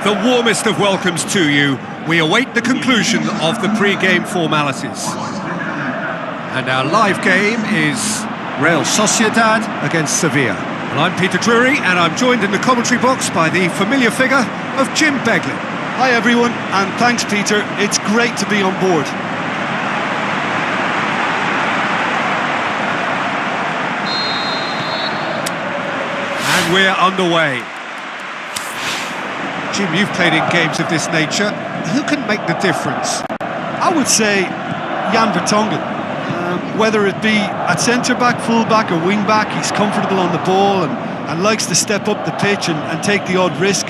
The warmest of welcomes to you. We await the conclusion of the pre-game formalities. And our live game is Real Sociedad against Sevilla. And I'm Peter Drury, and I'm joined in the commentary box by the familiar figure of Jim Beglin. Hi everyone, and thanks Peter, it's great to be on board. And we're underway. Jim, you've played in games of this nature. Who can make the difference? I would say Jan Vertonghen. Whether it be at centre-back, full-back or wing-back, he's comfortable on the ball and likes to step up the pitch and take the odd risk.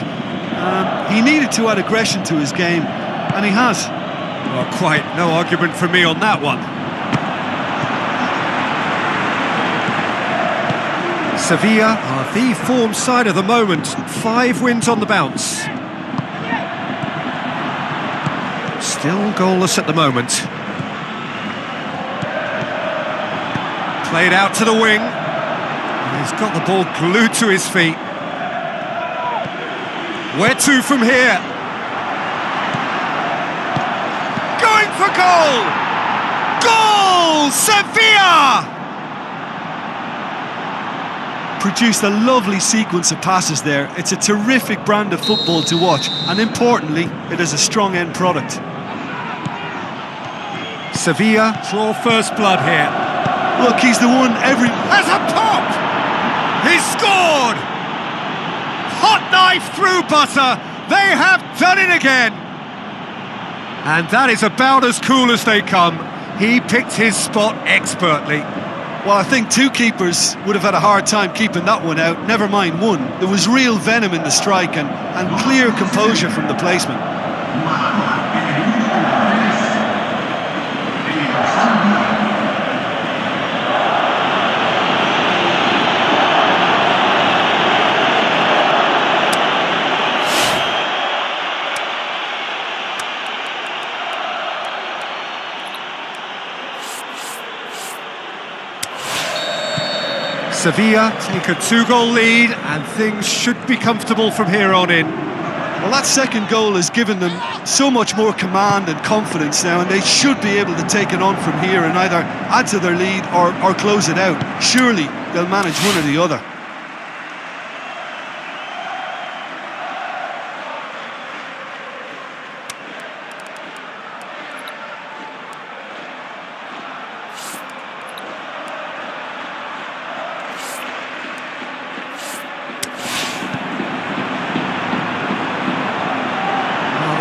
He needed to add aggression to his game, and he has. Well, quite no argument from me on that one. Sevilla are the form side of the moment. 5 wins on the bounce. Still goalless at the moment. Played out to the wing. He's got the ball glued to his feet. Where to from here? Going for goal! Goal! Sevilla! Produced a lovely sequence of passes there. It's a terrific brand of football to watch, and importantly, it is a strong end product. Sevilla draw first blood here. Look, he's the one every... As a pop! He's scored! Hot knife through butter! They have done it again! And that is about as cool as they come. He picked his spot expertly. Well, I think 2 keepers would have had a hard time keeping that one out, never mind 1. There was real venom in the strike and clear composure from the placement. Sevilla take a 2-goal lead, and things should be comfortable from here on in. Well, that second goal has given them so much more command and confidence now, and they should be able to take it on from here and either add to their lead or close it out. Surely they'll manage one or the other.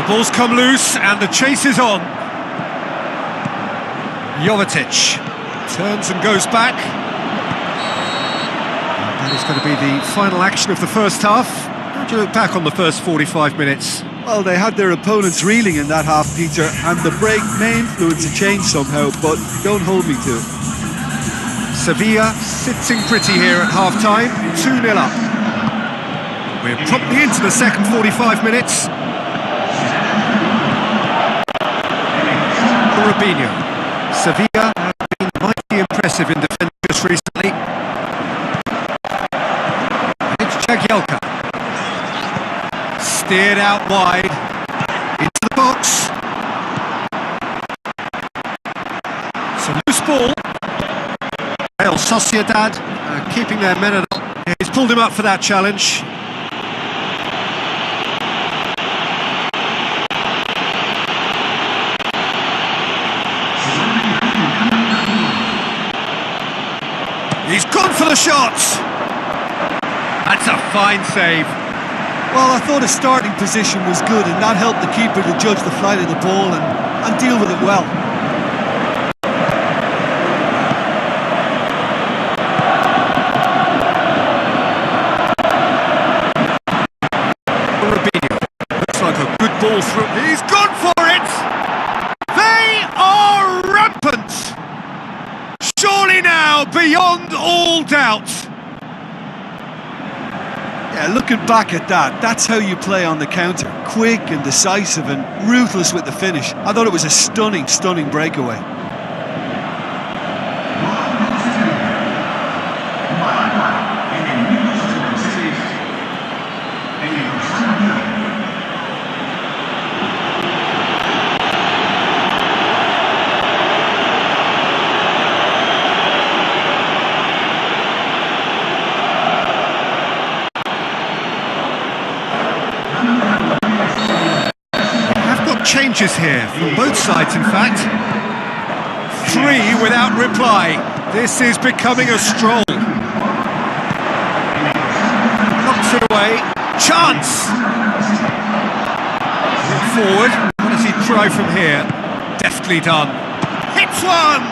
Ball's come loose and the chase is on. Jovetic turns and goes back. And that is going to be the final action of the first half. How do you look back on the first 45 minutes? Well, they had their opponents reeling in that half, Peter, and the break may influence a change somehow, but don't hold me to it. Sevilla sitting pretty here at half-time, 2-0 up. We're promptly into the second 45 minutes. Robinho. Sevilla have been mighty impressive in defence just recently. It's Jagielka. Steered out wide. Into the box. It's a loose ball. Real Sociedad keeping their men at... He's pulled him up for that challenge. He's gone for the shots! That's a fine save. Well, I thought his starting position was good, and that helped the keeper to judge the flight of the ball and deal with it well. Robinho. Looks like a good ball through. He's gone for it! They are rampant! Surely now, beyond all doubt. Yeah, looking back at that, that's how you play on the counter. Quick and decisive and ruthless with the finish. I thought it was a stunning, stunning breakaway. changes here from both sides, in fact. 3 without reply. This is becoming a stroll. Knocks it away. Chance! Forward. What does he try from here? Deftly done. Hits one!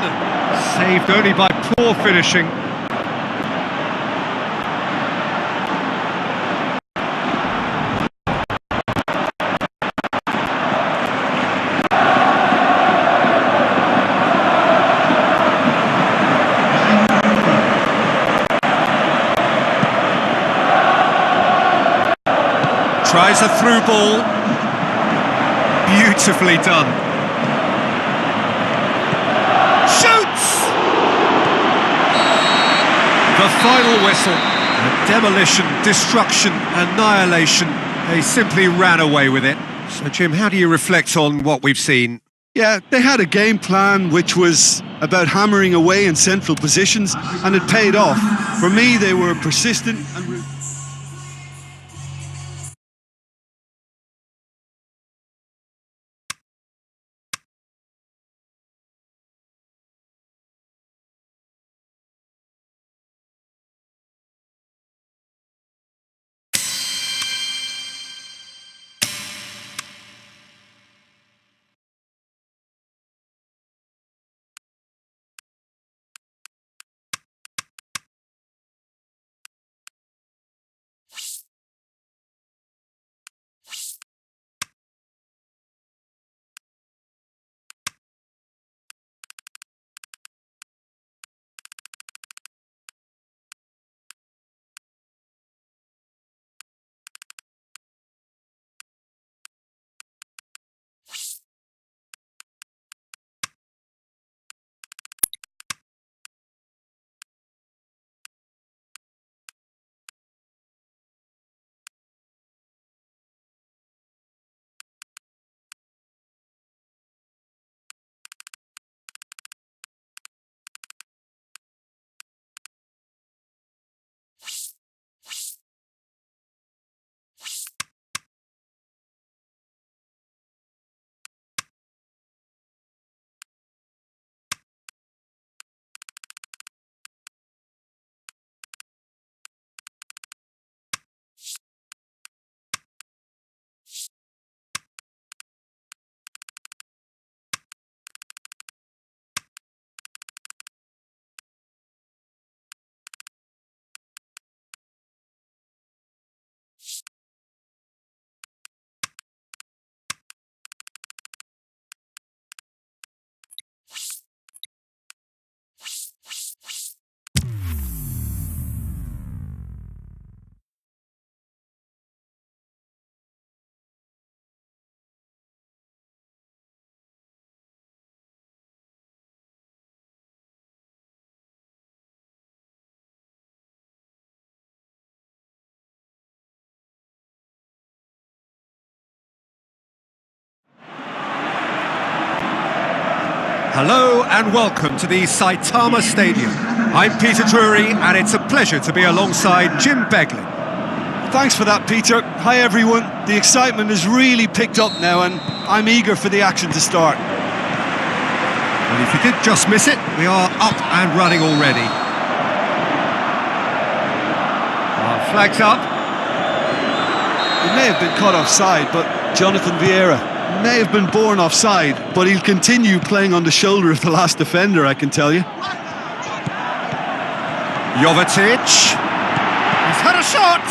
Saved only by poor finishing. Tries a through ball. Beautifully done. Shoots! The final whistle. Demolition, destruction, annihilation. They simply ran away with it. So, Jim, how do you reflect on what we've seen? Yeah, they had a game plan which was about hammering away in central positions, and it paid off. For me, they were persistent and... Hello and welcome to the Saitama Stadium. I'm Peter Drury and it's a pleasure to be alongside Jim Beglin. Thanks for that, Peter. Hi, everyone. The excitement has really picked up now and I'm eager for the action to start. Well, if you did just miss it, we are up and running already. Our flag's up. It may have been caught offside, but Jonathan Vieira may have been born offside, but he'll continue playing on the shoulder of the last defender, I can tell you. Jovetic. He's had a shot!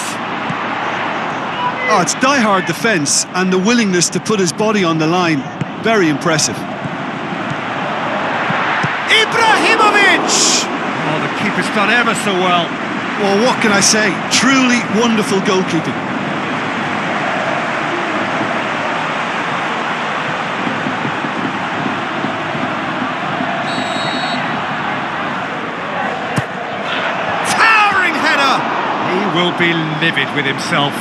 Oh, it's die-hard defence and the willingness to put his body on the line. Very impressive. Ibrahimovic! Oh, the keeper's done ever so well. Well, what can I say? Truly wonderful goalkeeping. Will be livid with himself.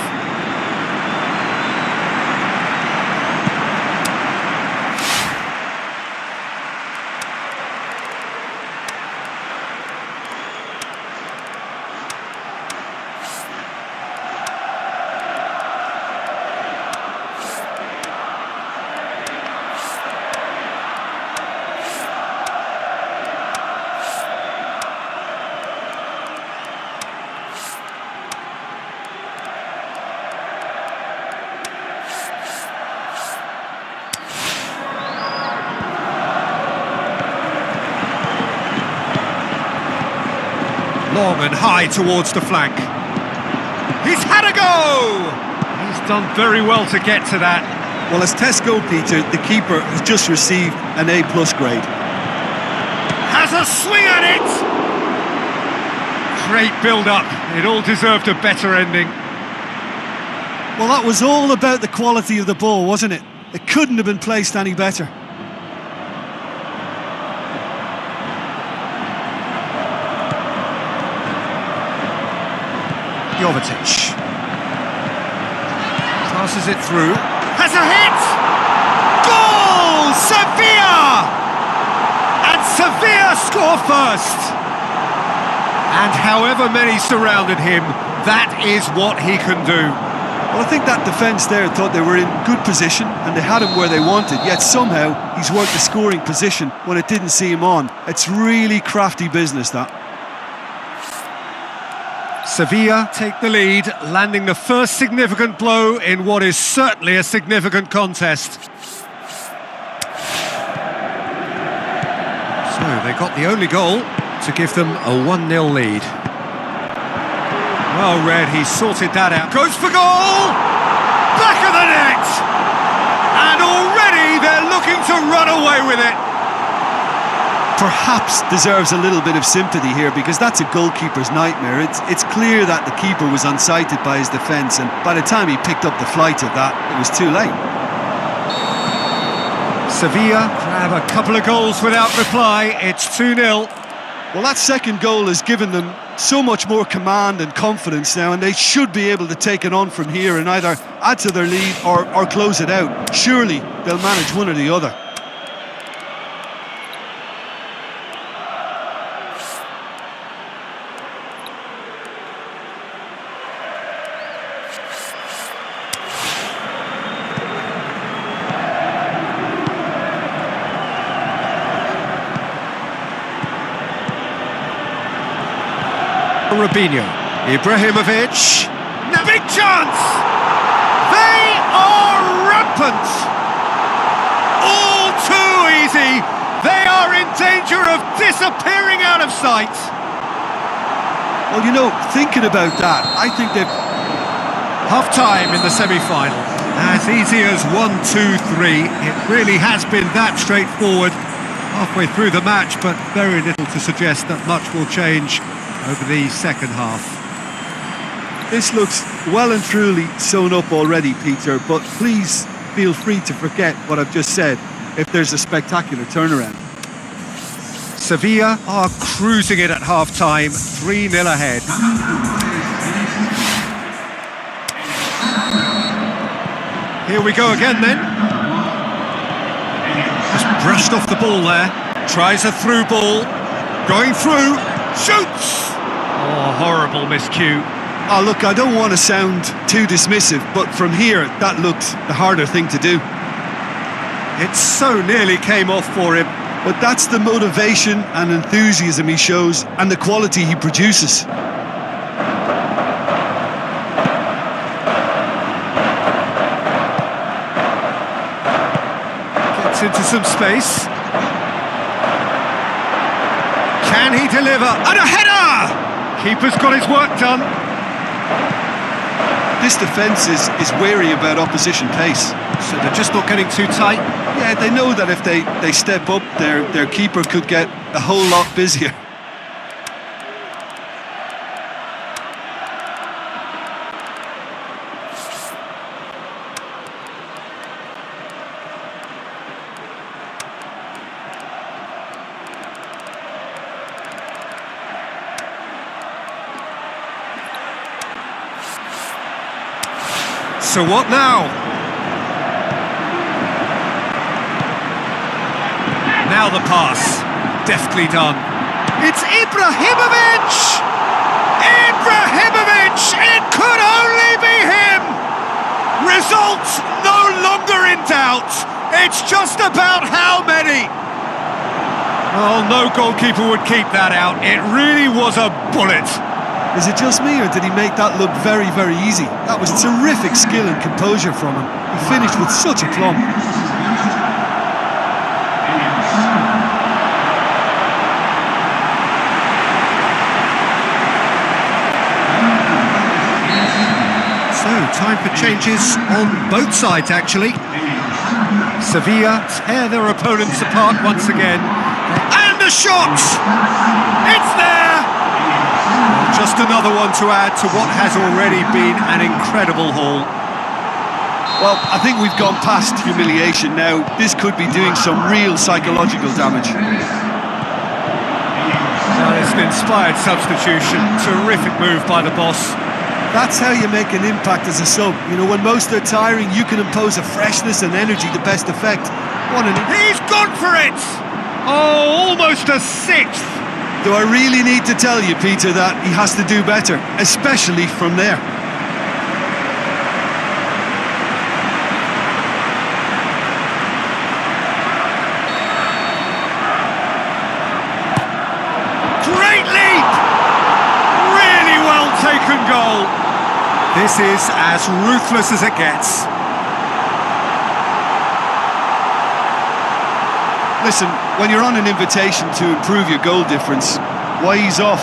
Long and high towards the flank. He's had a go! He's done very well to get to that. Well, as Tesco, Peter, the keeper has just received an A+ grade. Has a swing at it! Great build-up. It all deserved a better ending. Well, that was all about the quality of the ball, wasn't it? It couldn't have been placed any better. Jovetic passes it through. Has a hit! Goal! Sevilla! And Sevilla score first! And however many surrounded him, that is what he can do. Well, I think that defence there thought they were in good position and they had him where they wanted, yet somehow he's worked the scoring position when it didn't see him on. It's really crafty business, that. Sevilla take the lead, landing the first significant blow in what is certainly a significant contest. So they got the only goal to give them a 1-0 lead. Well read, he sorted that out. Goes for goal! Back of the net! And already they're looking to run away with it. Perhaps deserves a little bit of sympathy here, because that's a goalkeeper's nightmare. It's clear that the keeper was unsighted by his defence, and by the time he picked up the flight of that, it was too late. Sevilla grab a couple of goals without reply. It's 2-0. Well, that second goal has given them so much more command and confidence now, and they should be able to take it on from here and either add to their lead or close it out. Surely they'll manage one or the other. Robinho, Ibrahimovic, big chance! They are rampant! All too easy! They are in danger of disappearing out of sight! Well, you know, thinking about that, I think they've... Half-time in the semi-final. As easy as 1-2-3. It really has been that straightforward halfway through the match, but very little to suggest that much will change over the second half. This looks well and truly sewn up already, Peter, but please feel free to forget what I've just said if there's a spectacular turnaround. Sevilla are cruising it at half-time, 3-0 ahead. Here we go again then. Just brushed off the ball there. Tries a through ball. Going through. Shoots! Oh, horrible miscue. Oh, look, I don't want to sound too dismissive, but from here, that looked the harder thing to do. It so nearly came off for him. But that's the motivation and enthusiasm he shows, and the quality he produces. Gets into some space. Can he deliver? And a header! Keeper's got his work done. This defence is wary about opposition pace. So they're just not getting too tight? Yeah, they know that if they step up, their keeper could get a whole lot busier. So what now? Now the pass, deftly done. It's Ibrahimovic! Ibrahimovic! It could only be him! Result no longer in doubt. It's just about how many. Well, no goalkeeper would keep that out. It really was a bullet. Is it just me, or did he make that look very, very easy? That was terrific skill and composure from him. He finished with such aplomb. time for changes on both sides, actually. Sevilla tear their opponents apart once again. And the shot! It's there! Just another one to add to what has already been an incredible haul. Well, I think we've gone past humiliation now. This could be doing some real psychological damage. Well, it's an inspired substitution. Terrific move by the boss. That's how you make an impact as a sub. You know, when most are tiring, you can impose a freshness and energy to best effect. He's gone for it! Oh, almost a sixth! Do I really need to tell you, Peter, that he has to do better, especially from there? Great leap! Really well taken goal. This is as ruthless as it gets. Listen, when you're on an invitation to improve your goal difference, why ease off?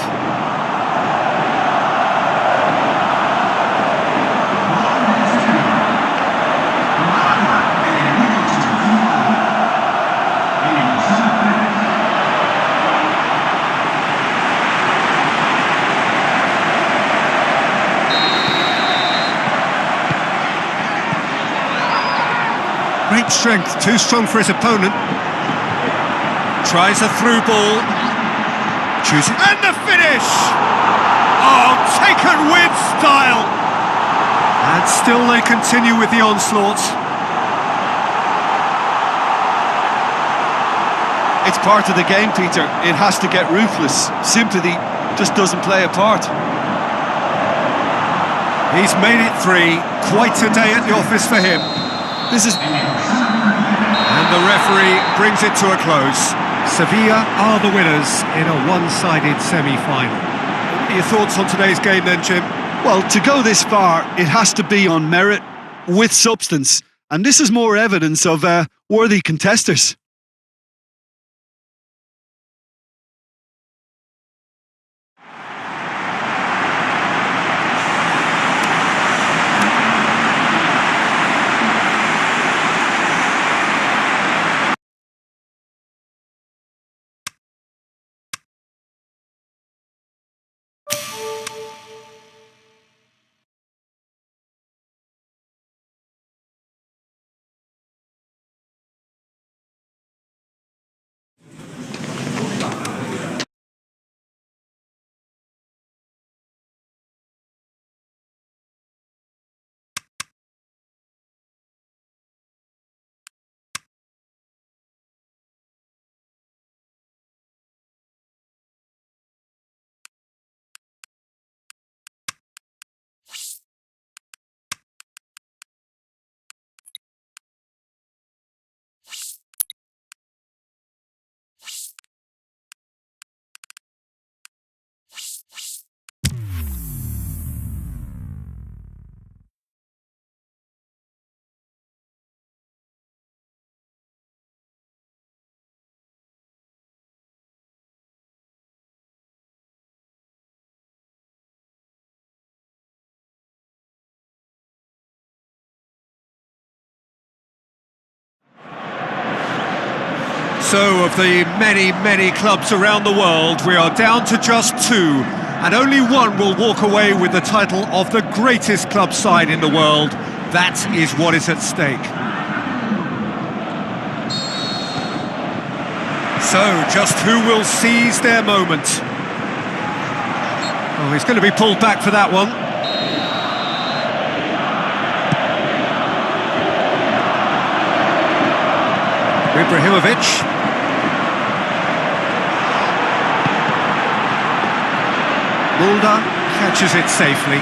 Great strength, too strong for his opponent. Tries a through ball. Choosing. And the finish! Oh, taken with style! And still they continue with the onslaught. It's part of the game, Peter. It has to get ruthless. Sympathy just doesn't play a part. He's made it 3. Quite a day at the office for him. And the referee brings it to a close. Sevilla are the winners in a one-sided semi-final. What are your thoughts on today's game then, Jim? Well, to go this far, it has to be on merit with substance. And this is more evidence of worthy contesters. So, of the many, many clubs around the world, we are down to just 2, and only one will walk away with the title of the greatest club side in the world. That is what is at stake. So, just who will seize their moment? Oh, he's going to be pulled back for that one. Ibrahimovic. Mulder catches it safely.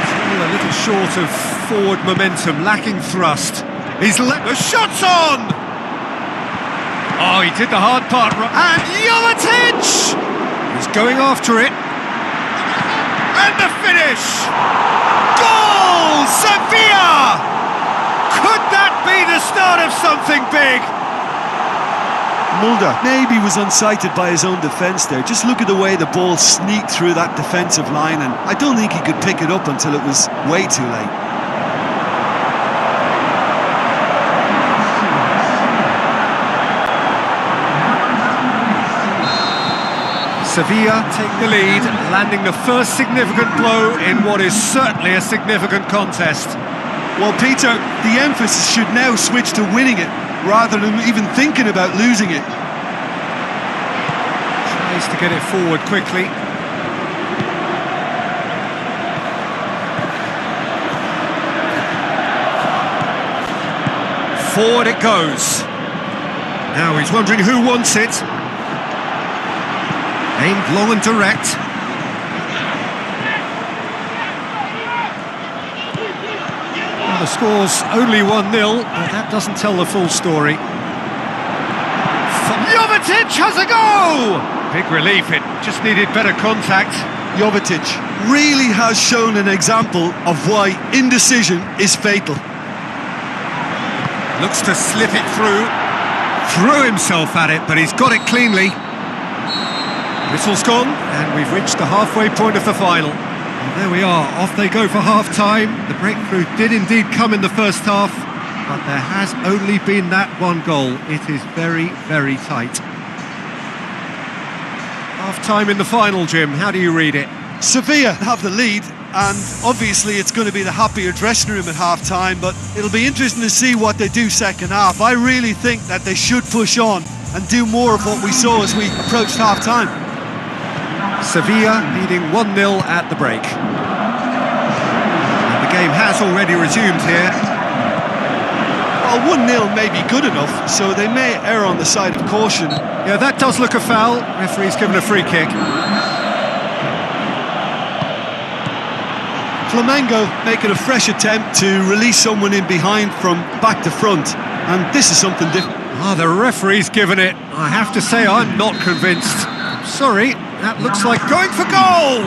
Still a little short of forward momentum, lacking thrust. He's let the shot's on! Oh, he did the hard part. And Jovetic! He's going after it. And the finish! Goal! Sevilla! Could that be the start of something big? Mulder maybe was unsighted by his own defence there. Just look at the way the ball sneaked through that defensive line, and I don't think he could pick it up until it was way too late. Sevilla take the lead, landing the first significant blow in what is certainly a significant contest. Well, Peter, the emphasis should now switch to winning it, rather than even thinking about losing it. Tries to get it forward quickly. Forward it goes. Now he's wondering who wants it. Aimed long and direct. Well, the score's only 1-0, but that doesn't tell the full story. Jovetic has a go! Big relief, it just needed better contact. Jovetic really has shown an example of why indecision is fatal. Looks to slip it through. Threw himself at it, but he's got it cleanly. Whistle's gone, and we've reached the halfway point of the final. And there we are, off they go for half-time. The breakthrough did indeed come in the first half, but there has only been that one goal. It is very, very tight. Half-time in the final, Jim, how do you read it? Sevilla have the lead, and obviously it's going to be the happier dressing room at half-time, but it'll be interesting to see what they do second half. I really think that they should push on and do more of what we saw as we approached half-time. Sevilla leading 1-0 at the break. And the game has already resumed here. Well, 1-0 may be good enough, so they may err on the side of caution. Yeah, that does look a foul. Referee's given a free kick. Flamengo making a fresh attempt to release someone in behind from back to front, and this is something different. The referee's given it. I have to say, I'm not convinced. Sorry, that looks like going for goal!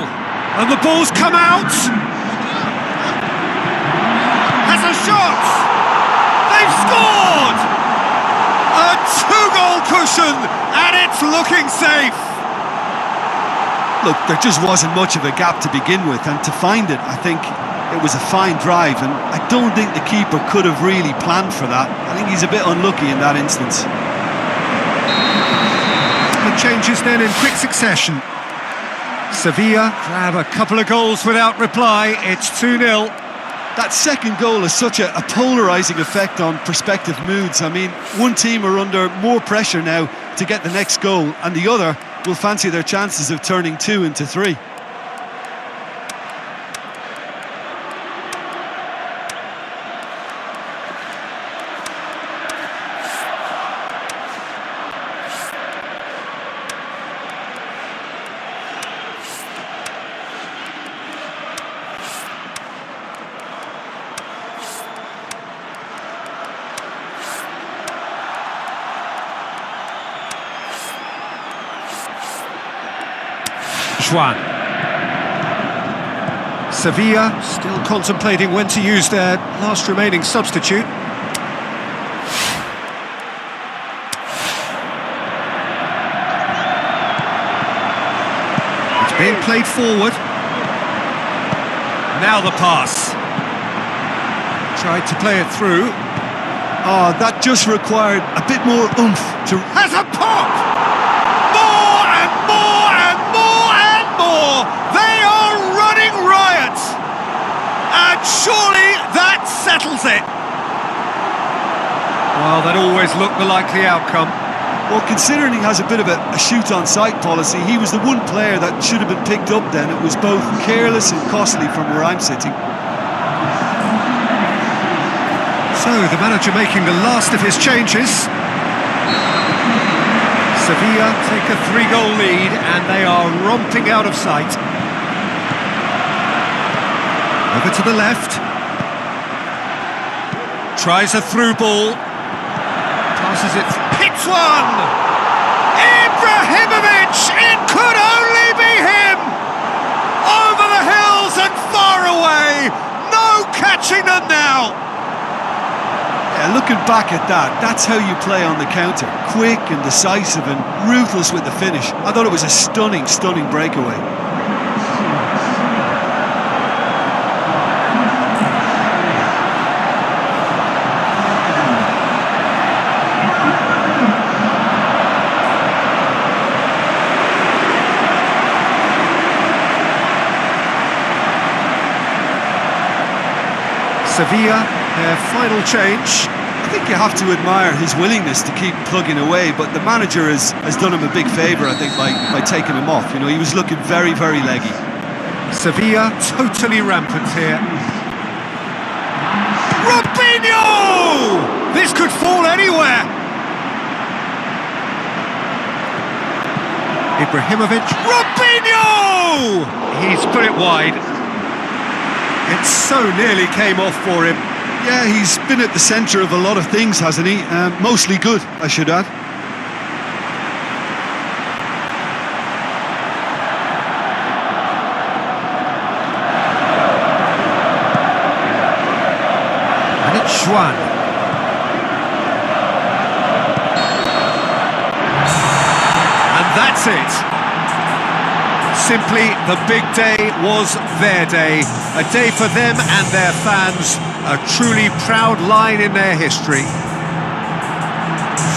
And the ball's come out! Has a shot! They've scored! A two-goal cushion, and it's looking safe! Look, there just wasn't much of a gap to begin with, and to find it, I think it was a fine drive, and I don't think the keeper could have really planned for that. I think he's a bit unlucky in that instance. The changes then in quick succession. Sevilla grab a couple of goals without reply. It's 2-0. That second goal has such a polarising effect on prospective moods. I mean, one team are under more pressure now to get the next goal, and the other will fancy their chances of turning 2 into 3. Juan. Sevilla still contemplating when to use their last remaining substitute. It's being played forward. Now the pass. Tried to play it through. Oh, that just required a bit more oomph to... Has a pop! More and more and more and more! They are running riot! And surely that settles it! Well, that always looked the likely outcome. Well, considering he has a bit of a shoot-on-sight policy, he was the one player that should have been picked up then. It was both careless and costly from where I'm sitting. So, the manager making the last of his changes. Sevilla take a 3-goal lead and they are romping out of sight. Over to the left. Tries a through ball. Passes it. Hits one! Ibrahimovic! It could only be him! Over the hills and far away! No catching them now! Yeah, looking back at that, that's how you play on the counter. Quick and decisive and ruthless with the finish. I thought it was a stunning, stunning breakaway. Sevilla, their final change. I think you have to admire his willingness to keep plugging away, but the manager has done him a big favour, I think, by taking him off. You know, he was looking very, very leggy. Sevilla totally rampant here. Robinho! This could fall anywhere. Ibrahimovic. Robinho! He's put it wide. It so nearly came off for him. Yeah, he's been at the centre of a lot of things, hasn't he? Mostly good, I should add. And it's Juan. And that's it. Simply, the big day was their day. A day for them and their fans. A truly proud line in their history.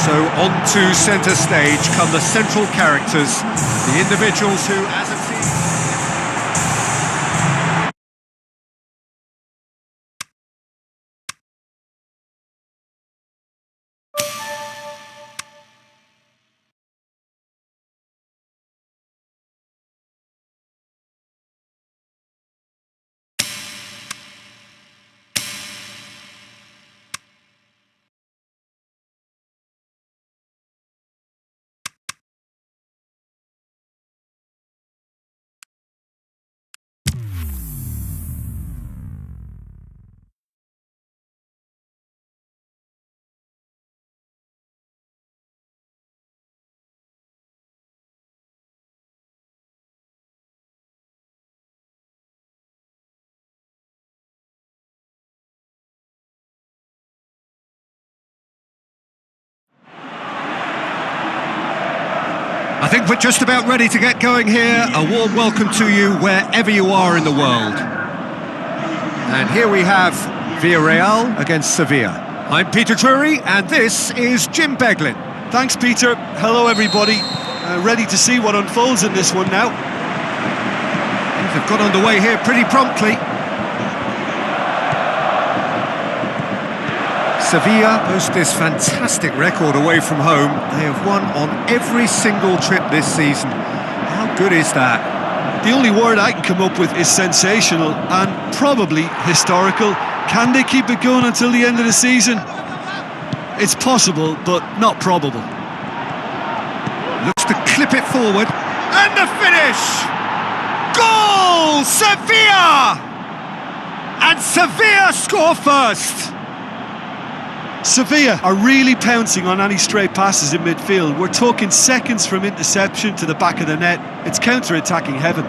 So on to centre stage come the central characters, the individuals who, as a team... I think we're just about ready to get going here. A warm welcome to you wherever you are in the world. And here we have Villarreal against Sevilla. I'm Peter Drury, and this is Jim Beglin. Thanks, Peter. Hello, everybody. Ready to see what unfolds in this one now. Things have got underway here pretty promptly. Sevilla boast this fantastic record away from home. They have won on every single trip this season. How good is that? The only word I can come up with is sensational and probably historical. Can they keep it going until the end of the season? It's possible, but not probable. Looks to clip it forward. And the finish! Goal! Sevilla! And Sevilla score first! Sevilla are really pouncing on any stray passes in midfield. We're talking seconds from interception to the back of the net. It's counter-attacking heaven.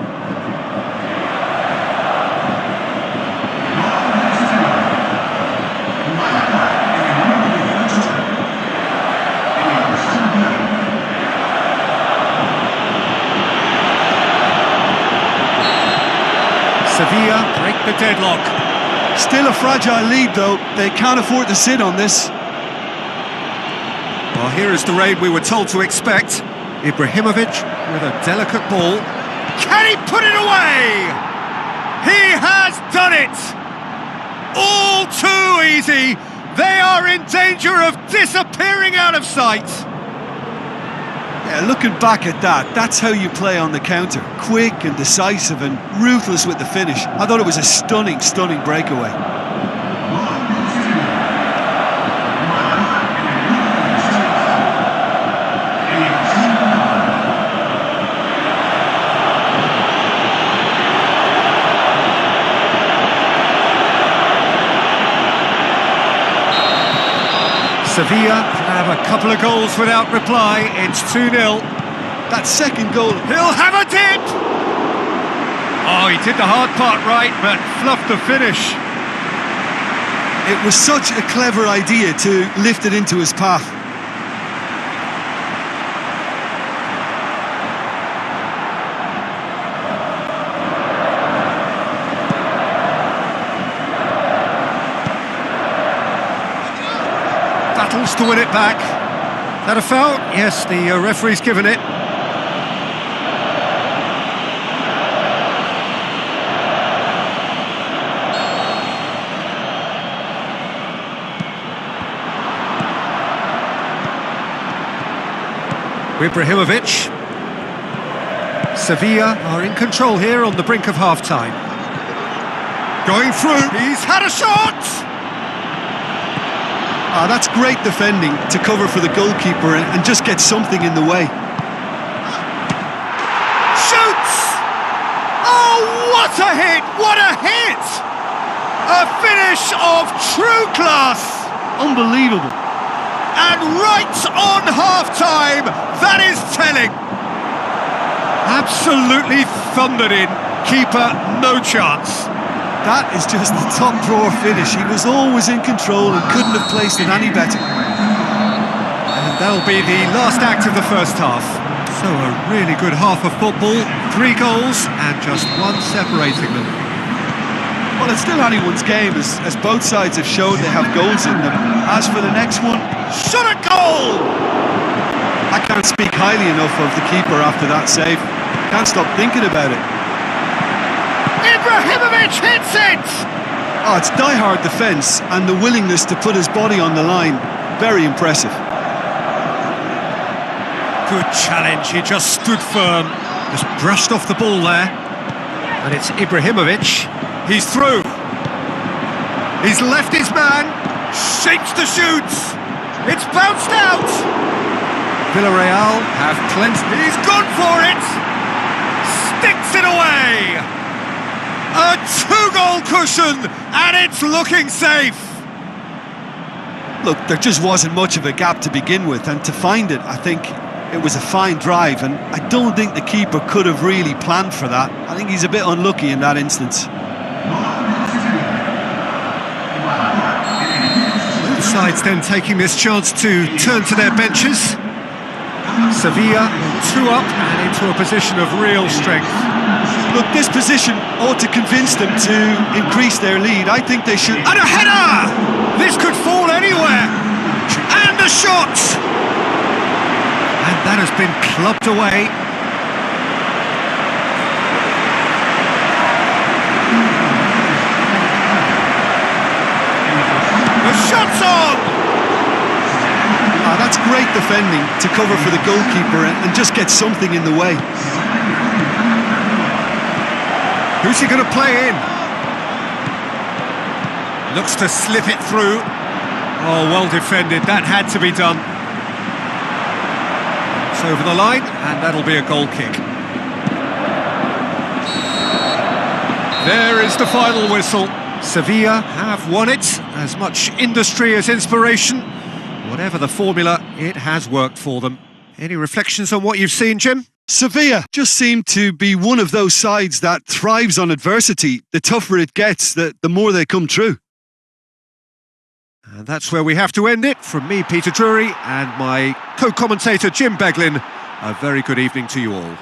Sevilla break the deadlock. Still a fragile lead, though. They can't afford to sit on this. Well, here is the raid we were told to expect. Ibrahimovic with a delicate ball. Can he put it away? He has done it! All too easy. They are in danger of disappearing out of sight. Yeah, looking back at that, that's how you play on the counter. Quick and decisive and ruthless with the finish. I thought it was a stunning, stunning breakaway. Sevilla have a couple of goals without reply. It's 2-0. That second goal. He'll have a dip! Oh, he did the hard part right, but fluffed the finish. It was such a clever idea to lift it into his path. Battles to win it back. That a foul? Yes, the referee's given it. Ibrahimovic. Sevilla are in control here on the brink of half-time. Going through, he's had a shot! That's great defending to cover for the goalkeeper and just get something in the way. Shoots! Oh, what a hit! What a hit! A finish of true class! Unbelievable. And right on half-time, that is telling. Absolutely thundered in. Keeper, no chance. That is just the top drawer finish. He was always in control and couldn't have placed it any better. And that'll be the last act of the first half. So a really good half of football, 3 goals and just one separating them. Well, it's still anyone's game, as both sides have shown they have goals in them. As for the next one, shot a goal! I can't speak highly enough of the keeper after that save. Can't stop thinking about it. Ibrahimovic hits it! Oh, it's die-hard defence and the willingness to put his body on the line. Very impressive. Good challenge, he just stood firm. Just brushed off the ball there. And it's Ibrahimovic. He's through. He's left his man. Shapes to shoot. It's bounced out. Villarreal have plenty. He's gone for it. Sticks it away. A 2-goal cushion, and it's looking safe. Look, there just wasn't much of a gap to begin with, and to find it, I think it was a fine drive, and I don't think the keeper could have really planned for that. I think he's a bit unlucky in that instance. Both sides then taking this chance to turn to their benches. Sevilla 2 up and into a position of real strength. Look, this position ought to convince them to increase their lead. I think they should... And a header! This could fall anywhere! And a shot! And that has been clubbed away. The shot's on! That's great defending to cover for the goalkeeper and just get something in the way. Who's he going to play in? Looks to slip it through. Oh, well defended. That had to be done. It's over the line, and that'll be a goal kick. There is the final whistle. Sevilla have won it. As much industry as inspiration. Whatever the formula, it has worked for them. Any reflections on what you've seen, Jim? Sevilla just seem to be one of those sides that thrives on adversity. The tougher it gets, the more they come true. And that's where we have to end it. From me, Peter Drury, and my co-commentator, Jim Beglin, a very good evening to you all.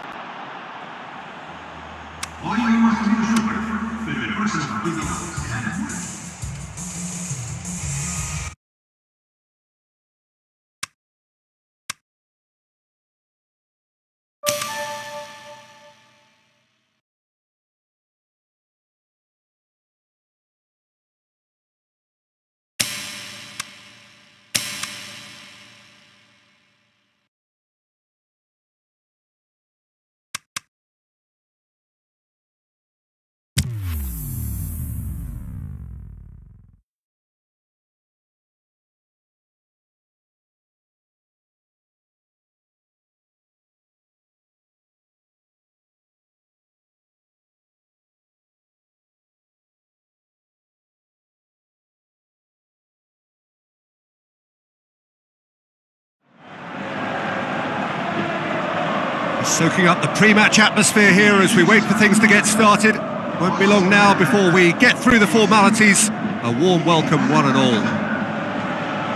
Soaking up the pre-match atmosphere here as we wait for things to get started. Won't be long now before we get through the formalities A warm welcome, one and all.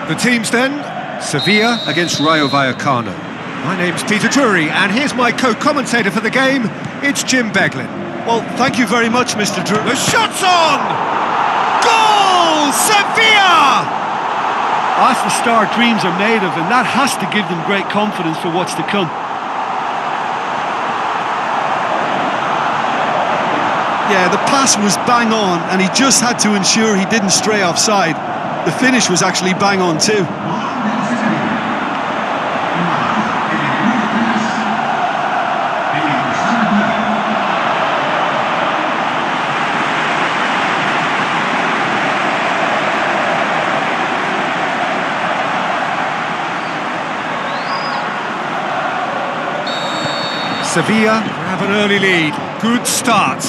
The teams then, Sevilla against Rayo Vallecano. My name's Peter Drury, and here's my co-commentator for the game, it's Jim Beglin. Well, thank you very much, Mr. Drury. The shot's on! Goal! Sevilla! That's the start dreams are made of, and that has to give them great confidence for what's to come. Yeah, the pass was bang on, and he just had to ensure he didn't stray offside. The finish was actually bang on too. Sevilla have an early lead. Good start.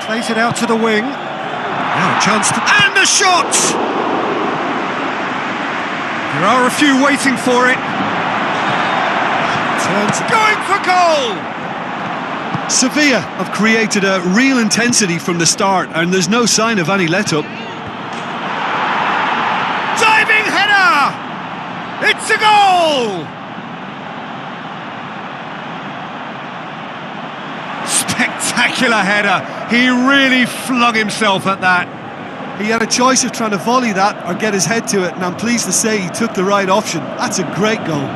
Plays it out to the wing. Now a chance to... And the shot! There are a few waiting for it. Turns... Going for goal! Sevilla have created a real intensity from the start, and there's no sign of any let-up. Diving header! It's a goal! Spectacular header. He really flung himself at that. He had a choice of trying to volley that or get his head to it, and I'm pleased to say he took the right option. That's a great goal.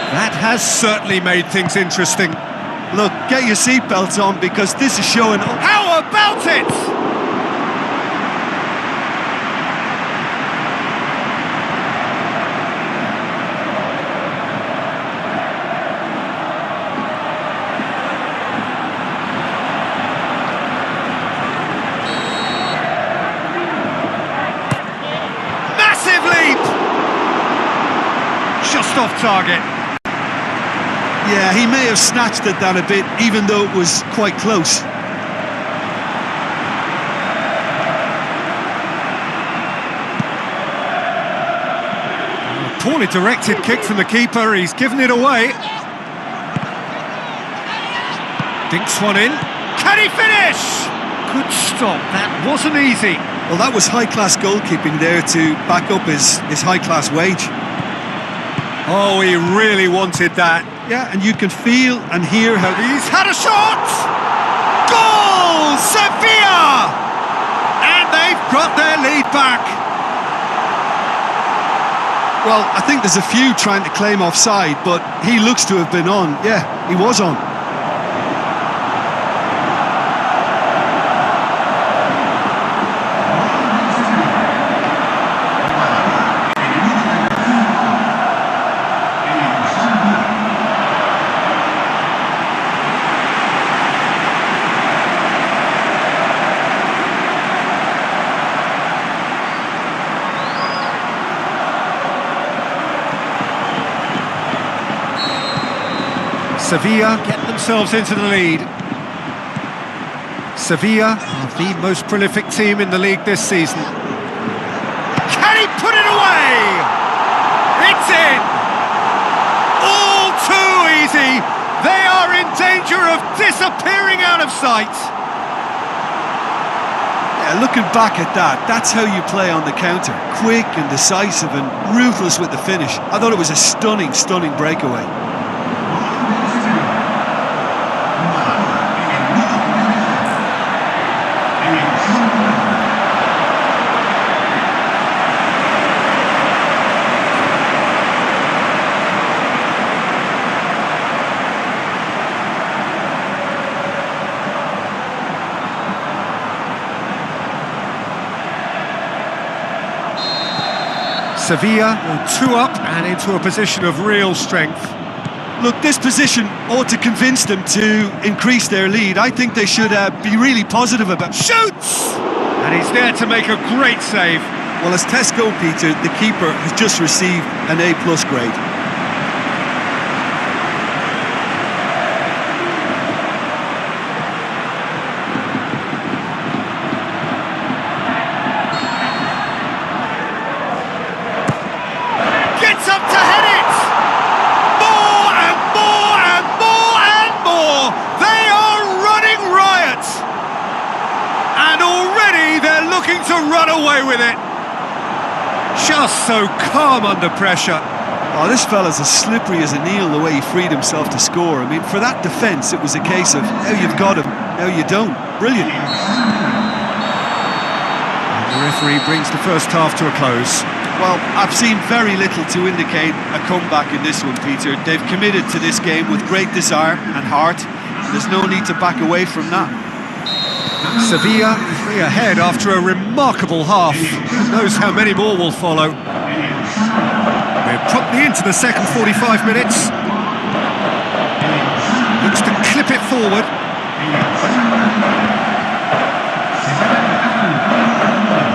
That has certainly made things interesting. Look, get your seatbelts on, because this is showing... How about it? Massive leap! Just off target. Yeah, he may have snatched at that a bit, even though it was quite close. A poorly directed kick from the keeper, he's given it away. Dinks one in. Can he finish? Good stop, that wasn't easy. Well, that was high-class goalkeeping there to back up his high-class wage. Oh, he really wanted that. Yeah, and you can feel and hear how... He's had a shot! Goal! Sevilla! And they've got their lead back. Well, I think there's a few trying to claim offside, but he looks to have been on. Yeah, he was on. Sevilla get themselves into the lead. Sevilla are the most prolific team in the league this season. Can he put it away? It's in! All too easy! They are in danger of disappearing out of sight! Yeah, looking back at that, that's how you play on the counter. Quick and decisive and ruthless with the finish. I thought it was a stunning, stunning breakaway. Sevilla will two up and into a position of real strength. Look, this position ought to convince them to increase their lead. I think they should be really positive about... Shoots! And he's there to make a great save. Well, as tests go, Peter, the keeper has just received an A+ grade. Gets up to head it! More and more and more and more! They are running riot! And already they're looking to run away with it. Just so calm under pressure. Oh, this fella's as slippery as an eel the way he freed himself to score. I mean, for that defence, it was a case of how you've got him, how you don't. Brilliant. And the referee brings the first half to a close. Well, I've seen very little to indicate a comeback in this one, Peter. They've committed to this game with great desire and heart. There's no need to back away from that. Sevilla 3 ahead after a remarkable half. Who knows how many more will follow. We're promptly into the second 45 minutes. Looks to clip it forward.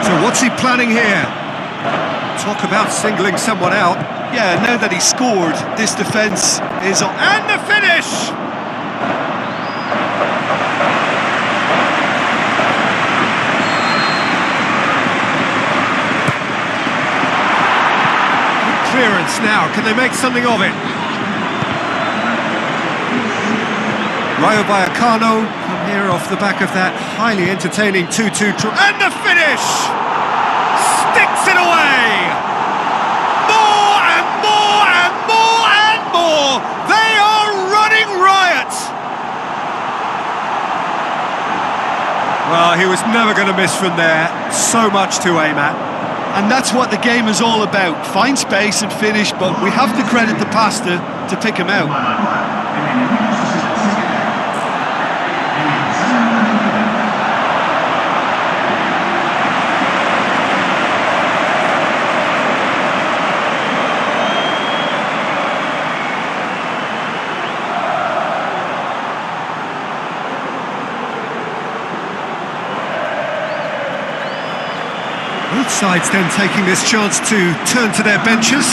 So what's he planning here? Talk about singling someone out. Yeah, now that he's scored, this defence is on. And the finish! Clearance now, can they make something of it? Rayo Vallecano come here off the back of that highly entertaining 2-2 draw. And the finish! Sticks it away! More and more and more and more! They are running riot! Well, he was never going to miss from there. So much to aim at. And that's what the game is all about. Find space and finish, but we have to credit the Pasta to pick him out. Both sides then taking this chance to turn to their benches.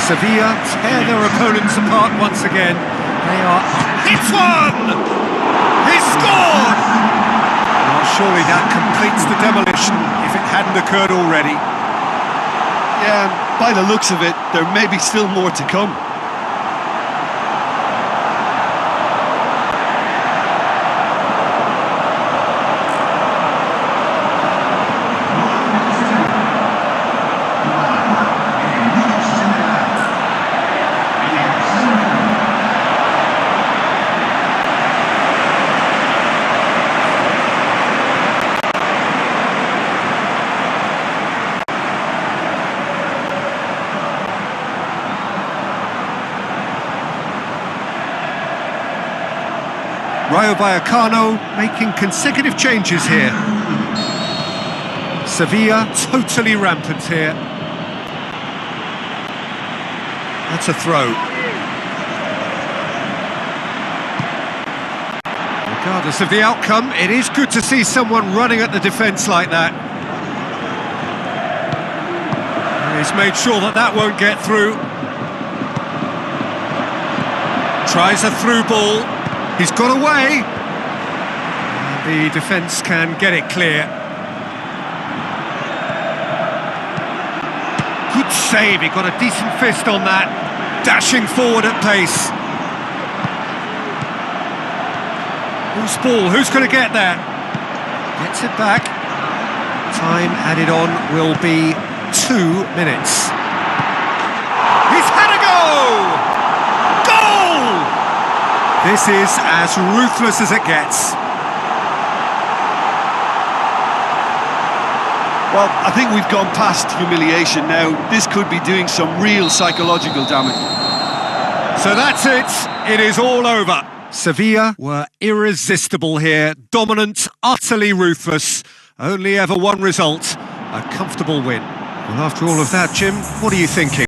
Sevilla tear their opponents apart once again. They are... Hits one! He scored! Well, surely that completes the demolition if it hadn't occurred already. Yeah, by the looks of it, there may be still more to come. Rayo Vallecano making consecutive changes here. Sevilla totally rampant here. That's a throw. Regardless of the outcome, it is good to see someone running at the defence like that. And he's made sure that that won't get through. Tries a through ball. He's got away. And the defence can get it clear. Good save, he got a decent fist on that. Dashing forward at pace. Who's ball? Who's going to get there? Gets it back. Time added on will be 2 minutes. He's had a go! This is as ruthless as it gets. Well, I think we've gone past humiliation now. This could be doing some real psychological damage. So that's it. It is all over. Sevilla were irresistible here. Dominant, utterly ruthless. Only ever one result. A comfortable win. Well, after all of that, Jim, what are you thinking?